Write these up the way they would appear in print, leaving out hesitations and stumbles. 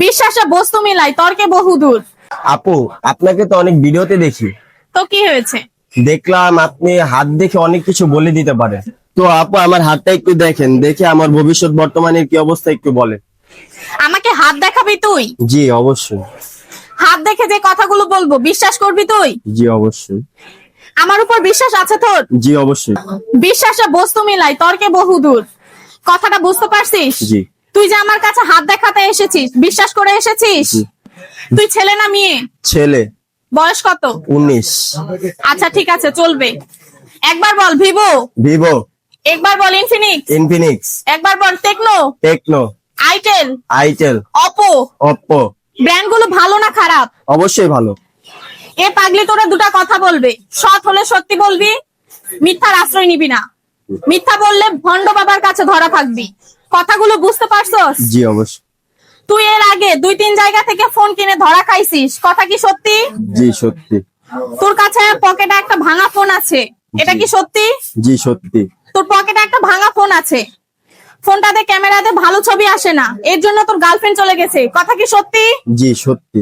বিশ্বাসে বস্তু মিলাই তর্কে বহুদূর। আপু, আপনাকে তো অনেক ভিডিওতে দেখি, তো কি হয়েছে? দেখলাম আপনি হাত দেখে অনেক কিছু বলে দিতে পারেন। তো আপু, আমার হাতটা একটু দেখেন, দেখে আমার ভবিষ্যৎ বর্তমানের কি অবস্থা একটু বলেন। আমাকে হাত দেখাবি তুই? জি অবশ্যই। হাত দেখে যে কথাগুলো বলবো বিশ্বাস করবি তুই? জি অবশ্যই। আমার উপর বিশ্বাস আছে তোর? জি অবশ্যই। বিশ্বাসে বস্তু মিলাই তর্কে বহুদূর, কথাটা বুঝতে পারছিস? জি। তুই যে আমার কাছে হাত দেখাতে এসেছিস, বিশ্বাস করে এসেছিস? জি। তুই ছেলে না মেয়ে? ছেলে। বয়স কত? 19। আচ্ছা ঠিক আছে, চলবে। একবার বল ভিভো। ভিভো। একবার বল ইনফিনিক্স। ইনফিনিক্স। একবার বল Tecno. Tecno. Itel. Itel. Oppo. Oppo. ব্র্যান্ডগুলো ভালো না খারাপ? অবশ্যই ভালো। এ পাগলি তোরা দুটা কথা বলবে, সৎ হলে সত্যি বলবি, মিথ্যার আশ্রয় নিবি না। মিথ্যা বললে ভন্ড বাবার কাছে ধরা থাকবি। কথাগুলো বুঝতে পারছস? জি অবশ্যই। তুই এর আগে 2-3 জায়গা থেকে ফোন কিনে ধরা খাইছিস, কথা কি সত্যি? জি সত্যি। তোর কাছে পকেটে একটা ভাঙা ফোন আছে, এটা কি সত্যি? জি সত্যি। তোর পকেটে একটা ভাঙা ফোন আছে, ফোনটাতে ক্যামেরাতে ভালো ছবি আসে না, এর জন্য তোর গার্লফ্রেন্ড চলে গেছে, কথা কি সত্যি? জি সত্যি।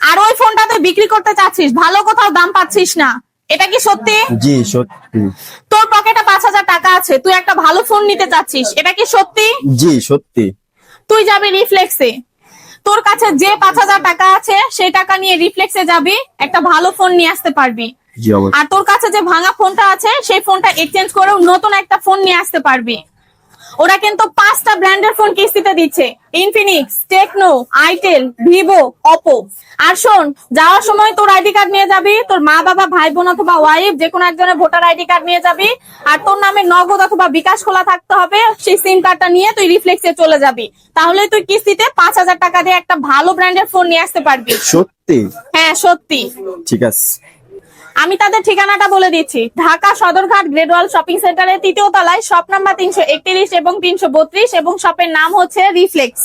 আর ওই ফোনটা তুই বিক্রি করতে চাচ্ছিস, ভালো কোথাও দাম পাচ্ছিস না, এটা কি সত্যি? জি সত্যি। তোর পকেটে 5,000 টাকা আছে, তুই একটা ভালো ফোন নিতে চাচ্ছিস, এটা কি সত্যি? জি সত্যি। তুই যাবি রিফ্লেক্সে, তোর কাছে যে 5,000 টাকা আছে সেই টাকা নিয়ে রিফ্লেক্সে যাবি, একটা ভালো ফোন নিয়ে আসতে পারবি। জি অবশ্যই। আর তোর কাছে যে ভাঙা ফোনটা আছে সেই ফোনটা এক্সচেঞ্জ করেও নতুন একটা ফোন নিয়ে আসতে পারবি। ওরা কিন্তু 5টা ব্র্যান্ডের ফোন কিস্তিতে দিচ্ছে, Infinix, Tecno, itel, Vivo, Oppo. আর শোন, যাওয়ার সময় তোর আইডি কার্ড নিয়ে যাবি, তোর মা বাবা ভাই বোন অথবা ওয়াইফ যে কোনো একজনের ভোটার আইডি কার্ড নিয়ে যাবি, আর তোর নামে নগদ অথবা বিকাশ খোলা থাকতে হবে, সেই সিম কার্ডটা নিয়ে তুই রিফ্লেক্সে চলে যাবি, তাহলে তুই কিস্তিতে 5,000 টাকা দিয়ে একটা ভালো ব্র্যান্ডের ফোন নিয়ে আসতে পারবি। সত্যি? হ্যাঁ সত্যি। ঠিক আছে। আমি তাদের ঠিকানাটা বলে দিচ্ছি, ঢাকা সদরঘাট গ্রেডওয়াল শপিং সেন্টারের 3য় তলায়, শপ নাম্বার 331 এবং 332, এবং শপের নাম হচ্ছে রিফ্লেক্স।